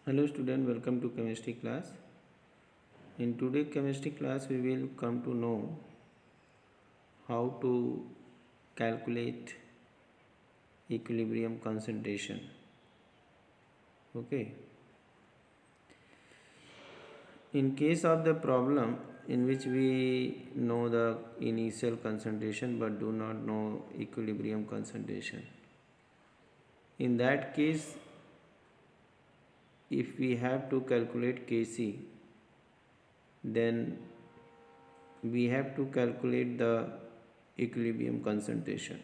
Hello student, welcome to chemistry class. In today's chemistry class we will come to know how to calculate equilibrium concentration. Okay. In case of the problem in which we know the initial concentration but do not know equilibrium concentration, in that case if we have to calculate Kc, then we have to calculate the equilibrium concentration.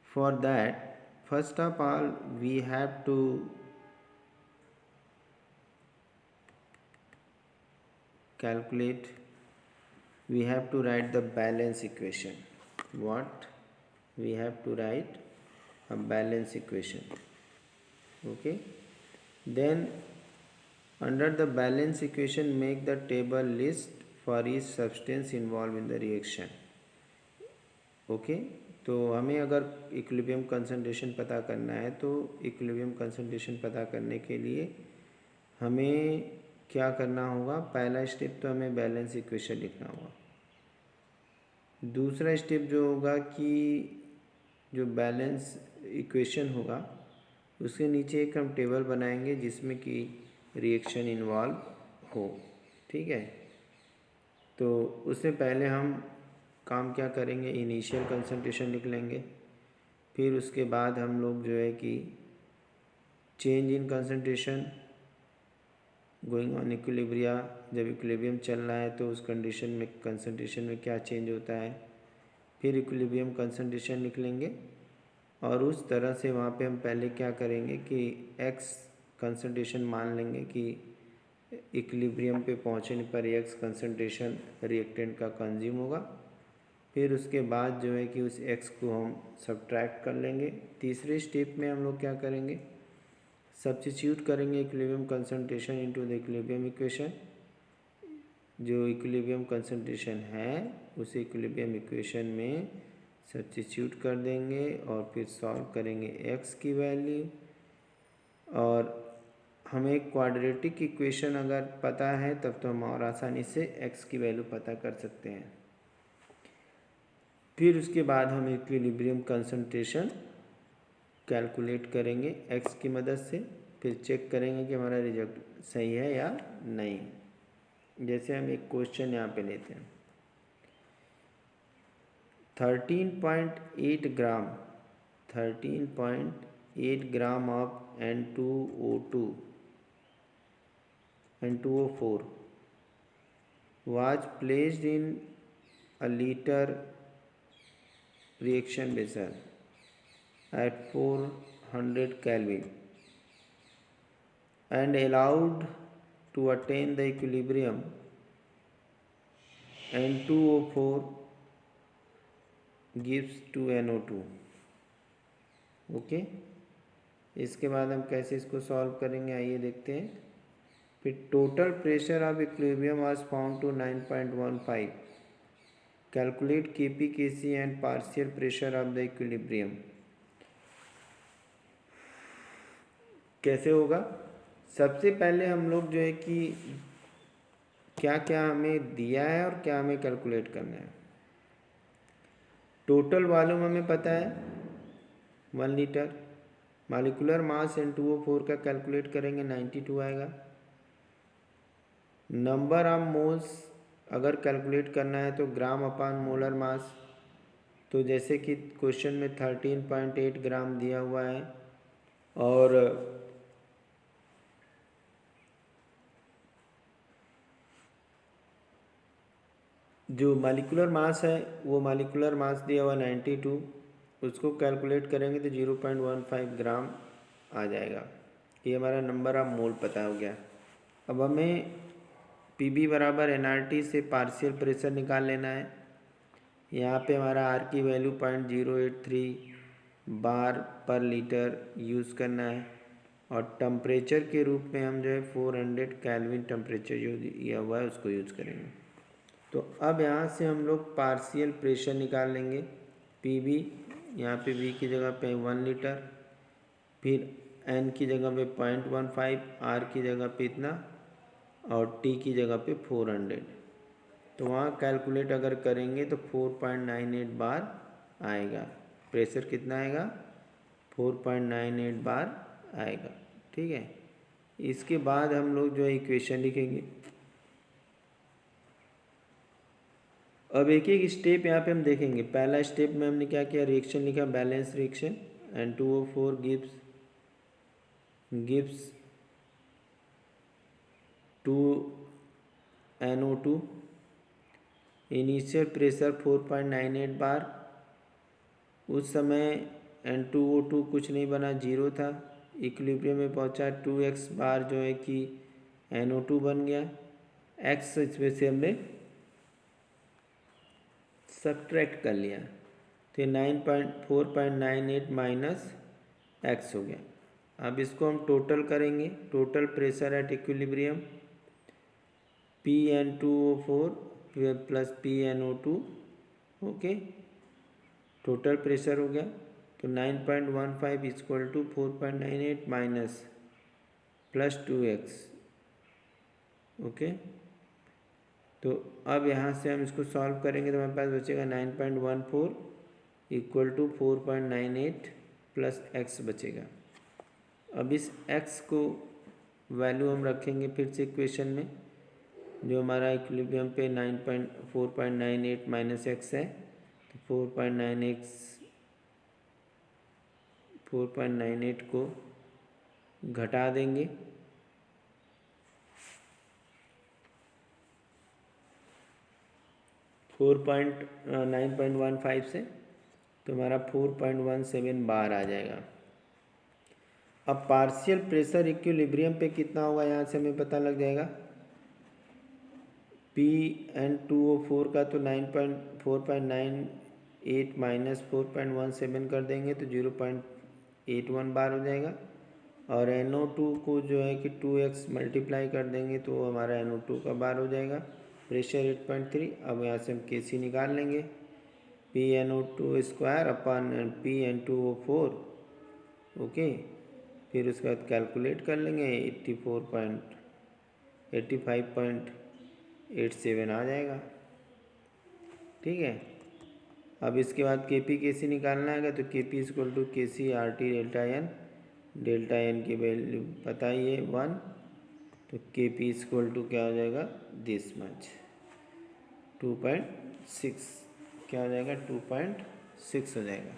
For that, first of all, we have to calculate, we have to write the balance equation. What? We have to write a balance equation. Okay. Then under the balance equation, make the table list for each substance involved in the reaction. Okay तो हमें अगर equilibrium concentration पता करना है तो equilibrium concentration पता करने के लिए हमें क्या करना होगा। पहला स्टेप तो हमें बैलेंस इक्वेशन लिखना होगा। दूसरा स्टेप जो होगा कि जो बैलेंस इक्वेशन होगा उसके नीचे एक हम टेबल बनाएंगे जिसमें कि रिएक्शन इन्वॉल्व हो। ठीक है, तो उससे पहले हम काम क्या करेंगे, इनिशियल कंसंट्रेशन लिख लेंगे। फिर उसके बाद हम लोग जो है कि change in concentration going on equilibria, जब इक्विलिब्रियम चल रहा है तो उस कंडीशन में कंसंट्रेशन में क्या चेंज होता है, फिर इक्विलिब्रियम कंसंट्रेशन लिख लेंगे। और उस तरह से वहाँ पे हम पहले क्या करेंगे कि एक्स कंसंट्रेशन मान लेंगे कि इक्विलिब्रियम पे पहुँचने पर एक्स कंसंट्रेशन रिएक्टेंट का कंज्यूम होगा। फिर उसके बाद जो है कि उस x को हम सब्ट्रैक्ट कर लेंगे। तीसरे स्टेप में हम लोग क्या करेंगे, सब्स्टिट्यूट करेंगे equilibrium concentration into the equilibrium equation. जो इक्विलिब्रियम कंसंट्रेशन है उसे इक्विलिब्रियम इक्वेशन में सब्स्टिट्यूट कर देंगे और फिर सॉल्व करेंगे x की वैल्यू। और हमें क्वाड्रेटिक इक्वेशन अगर पता है तब तो हम और आसानी से x की वैल्यू पता कर सकते हैं। फिर उसके बाद हम इक्विलिब्रियम कंसंट्रेशन कैलकुलेट करेंगे x की मदद से। फिर चेक करेंगे कि हमारा रिजल्ट सही है या नहीं। जैसे हम एक क्वेश्चन यहाँ पे लेते हैं, 13.8 gram of N2O4 was placed in a liter reaction vessel at 400 Kelvin and allowed to attain the equilibrium N2O4 gives to NO2। Okay, इसके बाद हम कैसे इसको सॉल्व करेंगे आइए देखते हैं। फिर total pressure of equilibrium was found to 9.15। Calculate Kp Kc and partial pressure of the equilibrium. कैसे होगा, सबसे पहले हम लोग जो है कि क्या क्या हमें दिया है और क्या हमें कैलकुलेट करना है। टोटल वॉल्यूम हमें पता है 1 लीटर। मॉलिक्यूलर मास N2O4 का कैलकुलेट करेंगे 92 आएगा। नंबर ऑफ मोल्स अगर कैलकुलेट करना है तो ग्राम अपान मोलर मास। तो जैसे कि क्वेश्चन में 13.8 ग्राम दिया हुआ है और जो मॉलिक्यूलर मास है वो मॉलिक्यूलर मास दिया हुआ 92, उसको कैलकुलेट करेंगे तो 0.15 ग्राम आ जाएगा। ये हमारा नंबर ऑफ मोल पता हो गया। अब हमें Pb बराबर nRT से पार्शियल प्रेशर निकाल लेना है। यहाँ पे हमारा R की वैल्यू 0.083 बार पर लीटर यूज़ करना है और टेम्परेचर के रूप में हम जो है 400 केल्विन टेम्परेचर जो दिया हुआ है उसको यूज़ करेंगे। तो अब यहाँ से हम लोग पार्शियल प्रेशर निकाल लेंगे। Pb यहाँ पे V की जगह पे 1 लीटर, फिर n की जगह पे 0.15, r की जगह पे इतना और t की जगह पे 400। तो वहाँ कैलकुलेट अगर करेंगे तो 4.98 बार आएगा। प्रेशर कितना आएगा? 4.98 बार आएगा। ठीक है, इसके बाद हम लोग जो है इक्वेशन लिखेंगे। अब एक एक स्टेप यहाँ पे हम देखेंगे। पहला स्टेप में हमने क्या किया, रिएक्शन लिखा, balance reaction, N2O4 gives 2NO2, initial pressure 4.98 बार। उस समय N2O2 कुछ नहीं बना, 0 था। इक्विलिब्रियम में पहुंचा, 2x बार जो है कि NO2 बन गया। x इसमें से हमने सब्ट्रैक्ट कर लिया, तो 4.98 माइनस x हो गया। अब इसको हम टोटल करेंगे। Total pressure at equilibrium PN2O4 plus PNO2, okay, total pressure हो गया। तो 9.15 equal to 4.98 minus plus 2x, okay. तो अब यहाँ से हम इसको सॉल्व करेंगे तो हमारे पास बचेगा 9.14 इक्वल टू 4.98 प्लस x बचेगा। अब इस x को वैल्यू हम रखेंगे फिर से इक्वेशन में, जो हमारा इक्विलिब्रियम पे 4.98 माइनस x है, तो 4.98 को घटा देंगे, फोर 9.15 से, तो हमारा 4.17 बार आ जाएगा। अब पार्शियल प्रेशर इक्विलिब्रियम पे कितना होगा यहाँ से हमें पता लग जाएगा। PN2O4 का तो 4.98 माइनस 4.17 कर देंगे तो 0.81 बार हो जाएगा। और NO2 को जो है कि 2x मल्टीप्लाई कर देंगे तो हमारा NO2 का बार हो जाएगा। प्रेशर 8.3। अब यहाँ से हम Kc निकाल लेंगे, PNO2 square upon PN2O4, okay. फिर उसके बाद कैलकुलेट कर लेंगे, 85.87 आ जाएगा। ठीक है, अब इसके बाद Kp Kc निकालना है तो Kp equal to Kc RT delta n की वैल्यू पता ही है 1, तो Kp इक्वल टू क्या हो जाएगा, दिस मच 2.6, क्या हो जाएगा 2.6 हो जाएगा।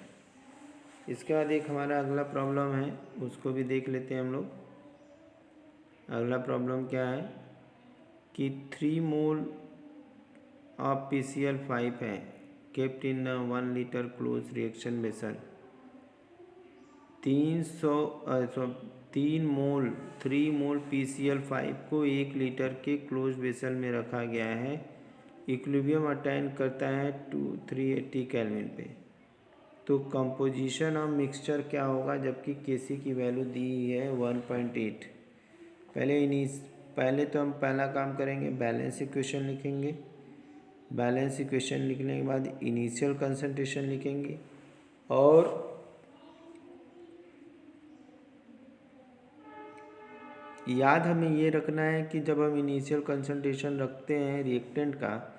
इसके बाद एक हमारा अगला प्रॉब्लम है, उसको भी देख लेते हैं हम लोग। अगला प्रॉब्लम क्या है कि 3 मोल ऑफ PCl5 है kept in 1 litre close reaction vessel. 3 mole PCl5 को 1 लीटर के क्लोज बेसल में रखा गया है। इक्विलिब्रियम अटेन करता है 380 केल्विन पे। तो कंपोजिशन ऑफ मिक्सचर क्या होगा, जबकि Kc की वैल्यू दी है 1.8। पहले तो हम पहला काम करेंगे, बैलेंस इक्वेशन लिखेंगे। बैलेंस इक्वेशन लिखने के बाद इनिशियल कंसंट्रेशन लिखेंगे, और याद हमें ये रखना है कि जब हम इनिशियल कंसंट्रेशन रखते हैं रिएक्टेंट का,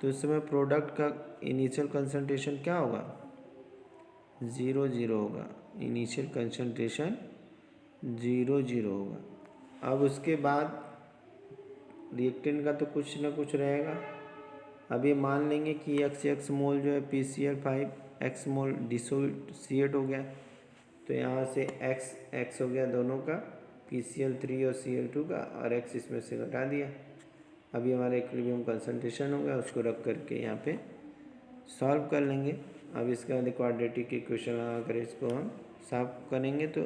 तो उस समय प्रोडक्ट का इनिशियल कंसंट्रेशन क्या होगा, 0 होगा। इनिशियल कंसंट्रेशन 0 होगा। अब उसके बाद रिएक्टेंट का तो कुछ ना कुछ रहेगा। अब ये मान लेंगे कि x मोल जो है PCl5 x मोल डिसोसिएट हो गया, तो यहाँ से x हो गया दोनों का, PCl3 और Cl2 का, और x इसमें से घटा दिया। अभी हमारा इक्विलिब्रियम कंसंट्रेशन हो गया, उसको रख करके यहाँ पे सॉल्व कर लेंगे। अब इसके बाद क्वाड्रेटिक इक्वेशन लगा कर इसको हम सॉल्व करेंगे, तो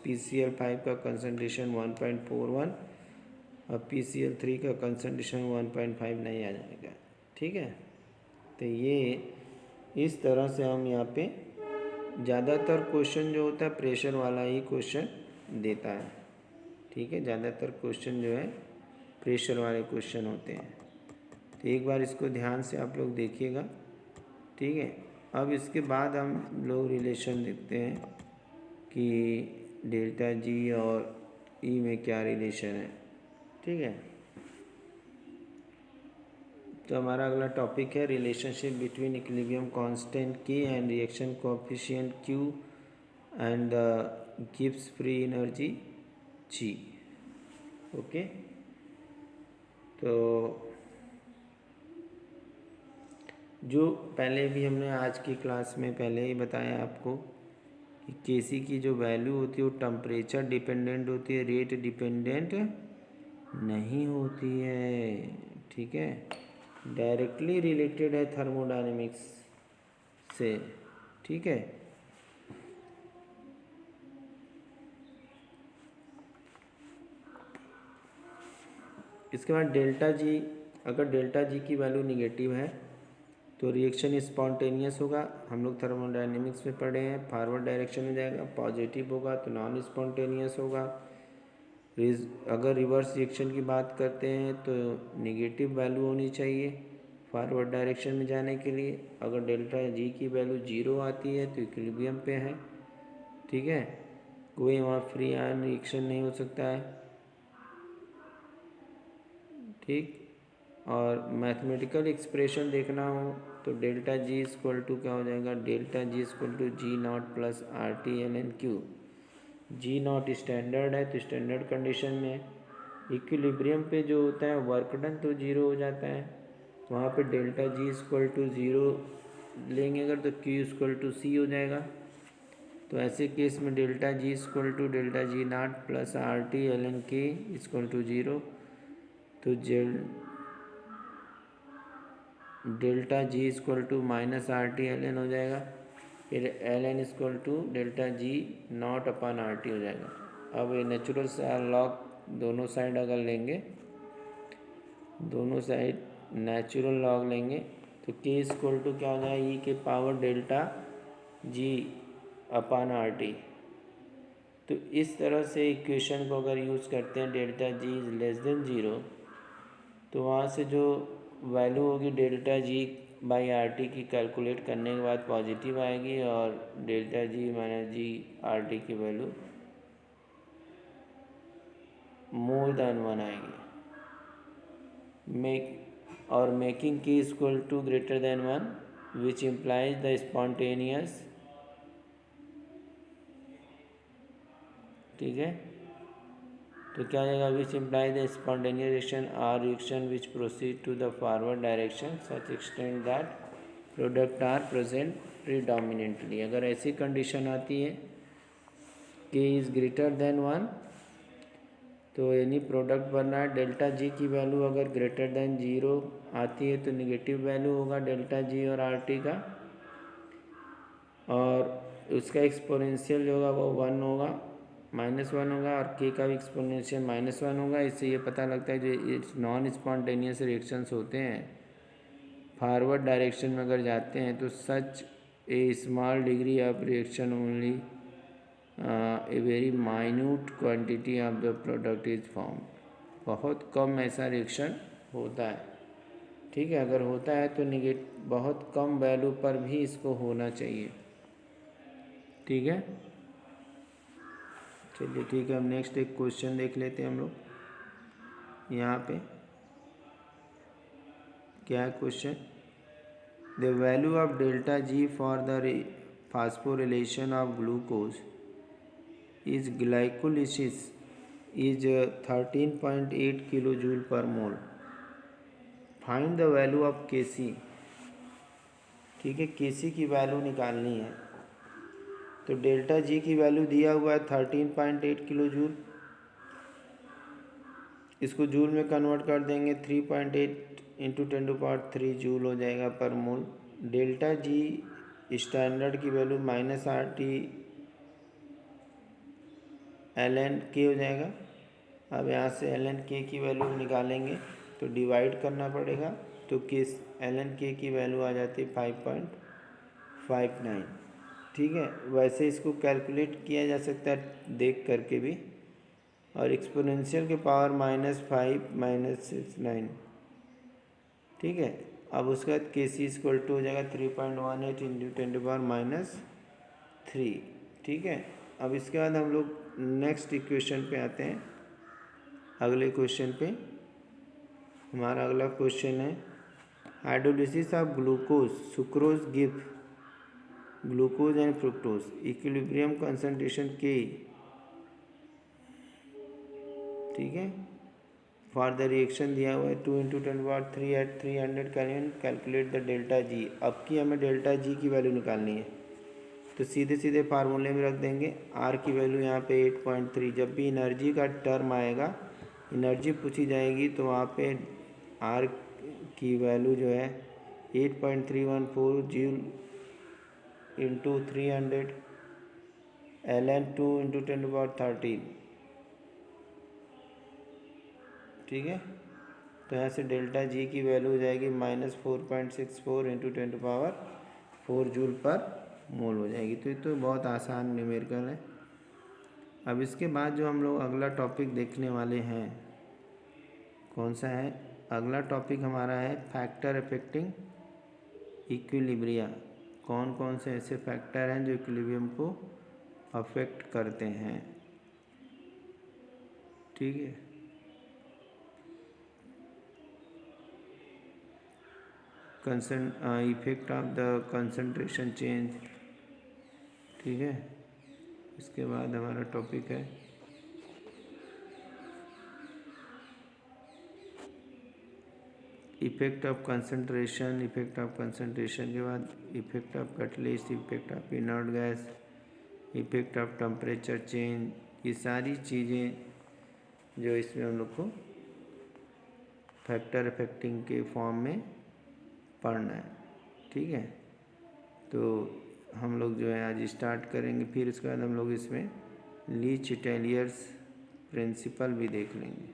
PCl5 का कंसंट्रेशन 1.41 और PCl3 का कंसंट्रेशन 1.5 नहीं आ जाएगा। ठीक है, तो ये इस तरह से हम यहाँ पे ज़्यादातर क्वेश्चन जो होता है प्रेशर वाला ही क्वेश्चन देता है। ठीक है, ज़्यादातर क्वेश्चन जो है प्रेशर वाले क्वेश्चन होते हैं। तो एक बार इसको ध्यान से आप लोग देखिएगा। ठीक है, अब इसके बाद हम लोग रिलेशन देखते हैं कि डेल्टा जी और ई में क्या रिलेशन है। ठीक है, तो हमारा अगला टॉपिक है relationship between equilibrium constant K and reaction coefficient Q and the Gibbs free energy G. Okay, तो जो पहले भी हमने आज की क्लास में पहले ही बताया आपको कि केसी की जो वैल्यू होती है वो टेम्परेचर डिपेंडेंट होती है, रेट डिपेंडेंट नहीं होती है। ठीक है, डायरेक्टली रिलेटेड है थर्मोडायनेमिक्स से। ठीक है, इसके बाद डेल्टा जी, अगर डेल्टा जी की वैल्यू निगेटिव है तो रिएक्शन स्पॉन्टेनियस होगा। हम लोग थर्मोडायनेमिक्स में पढ़े हैं, फॉरवर्ड डायरेक्शन में जाएगा। पॉजिटिव होगा तो नॉन स्पॉन्टेनियस होगा। अगर रिवर्स रिएक्शन की बात करते हैं तो निगेटिव वैल्यू होनी चाहिए फॉरवर्ड डायरेक्शन में जाने के लिए। अगर डेल्टा जी की वैल्यू 0 आती है तो इक्विलिब्रियम पे है। ठीक है, कोई वहाँ फ्री आयन रिएक्शन नहीं हो सकता है। ठीक, और मैथमेटिकल एक्सप्रेशन देखना हो तो डेल्टा जी इक्वल टू क्या हो जाएगा, delta G equal to G not plus R T L N Q. G not standard है तो स्टैंडर्ड कंडीशन में इक्विलिब्रियम पे जो होता है वर्क डन तो 0 हो जाता है। वहाँ पे डेल्टा जी इक्वल टू 0 लेंगे अगर तो क्यू इक्वल टू सी हो जाएगा। तो ऐसे केस में delta G equal to delta G not plus R T L N K equal to 0। तो delta G equal to minus R T L N हो जाएगा। फिर L N equal to delta G not upon R T हो जाएगा। अब ये natural log दोनों side अगर लेंगे, दोनों साइड नेचुरल लॉग लेंगे तो के इक्वल टू क्या हो जाएगा, ई के पावर डेल्टा जी अपन आर टी। तो इस तरह से इक्वेशन को अगर यूज़ करते हैं delta G is less than 0, तो वहाँ से जो वैल्यू होगी delta G by R T की कैलकुलेट करने के बाद पॉजिटिव आएगी और delta G minus G R T की वैल्यू मोर देन 1 आएगी। Making K equal to greater than 1 which implies the spontaneous. ठीक है, तो क्या आएगा, which implies the spontaneous reaction or reaction which proceed to the forward direction such extend that product are present predominantly. अगर ऐसी condition आती है के इज़ ग्रेटर देन 1 तो यानी प्रोडक्ट बनना है। डेल्टा जी की वैल्यू अगर ग्रेटर देन 0 आती है तो निगेटिव वैल्यू होगा डेल्टा जी और आर टी का, और उसका एक्सपोनेंशियल जो होगा वो 1 होगा, -1 होगा, और के का भी एक्सपोनेंशियल -1 होगा। इससे ये पता लगता है जो नॉन स्पॉन्टेनियस रिएक्शंस होते हैं फॉरवर्ड डायरेक्शन में अगर जाते हैं तो such a small degree of reaction only a very minute quantity of the product is form. बहुत कम ऐसा रिएक्शन होता है। ठीक है, अगर होता है तो बहुत कम वैल्यू पर भी इसको होना चाहिए। ठीक है, चलिए ठीक है, अब नेक्स्ट एक क्वेश्चन देख लेते हैं हम लोग। यहाँ पे क्या है question, the value of delta G for the phosphorylation of glucose is glycolysis is 13.8 kilo joule पर मोल। फाइंड द वैल्यू ऑफ के सी। ठीक है, के सी की वैल्यू निकालनी है। तो डेल्टा जी की वैल्यू दिया हुआ है 13.8 किलो जूल, इसको जूल में कन्वर्ट कर देंगे 3.8 इंटू 10⁻³ जूल हो जाएगा per mole. Delta G standard की value minus R T L N K हो जाएगा। अब यहाँ से एल एन के की वैल्यू निकालेंगे तो डिवाइड करना पड़ेगा, तो किस एल एन के की वैल्यू आ जाती है 5.59। ठीक है, वैसे इसको कैलकुलेट किया जा सकता है देख करके भी, और एक्सपोनेंशियल के पावर -5 -69। ठीक है, अब उसके बाद के सी इक्वल टू हो जाएगा 3.18 इंटू 10⁻³ ठीक है, अब इसके बाद हम लोग नेक्स्ट इक्वेशन पे आते हैं, अगले क्वेश्चन पे। हमारा अगला क्वेश्चन है hydrolysis of glucose sucrose give glucose and fructose equilibrium concentration के, ठीक है। फॉर द रिएक्शन दिया हुआ है 2 × 10³ at 300 kelvin, calculate the delta G. अब की हमें डेल्टा जी की वैल्यू निकालनी है, तो सीधे सीधे फार्मूले में रख देंगे। आर की वैल्यू यहाँ पे 8.3। जब भी एनर्जी का टर्म आएगा, एनर्जी पूछी जाएगी, तो वहाँ पे आर की वैल्यू जो है 8.314 जूल इंटू 300 ln 2 × 10⁻13, ठीक है। तो यहाँ से डेल्टा जी की वैल्यू हो जाएगी -4.64 × 10⁻4 जूल पर मोल हो जाएगी। तो ये तो बहुत आसान न्यूमेरिकल है। अब इसके बाद जो हम लोग अगला टॉपिक देखने वाले हैं, कौन सा है? अगला टॉपिक हमारा है फैक्टर अफेक्टिंग इक्विलिब्रिया। कौन कौन से ऐसे फैक्टर हैं जो इक्विलिब्रियम को अफेक्ट करते हैं, ठीक है। Effect of the concentration change, ठीक है। इसके बाद हमारा टॉपिक है effect of concentration. Effect of concentration के बाद effect of catalyst, effect of inert gas, effect of temperature change. ये सारी चीज़ें जो इसमें हम लोग को फैक्टर अफेक्टिंग के फॉर्म में पढ़ना है, ठीक है। तो हम लोग जो है आज स्टार्ट करेंगे, फिर इसके बाद हम लोग इसमें ली चिटेलियर्स प्रिंसिपल भी देख लेंगे,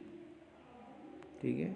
ठीक है।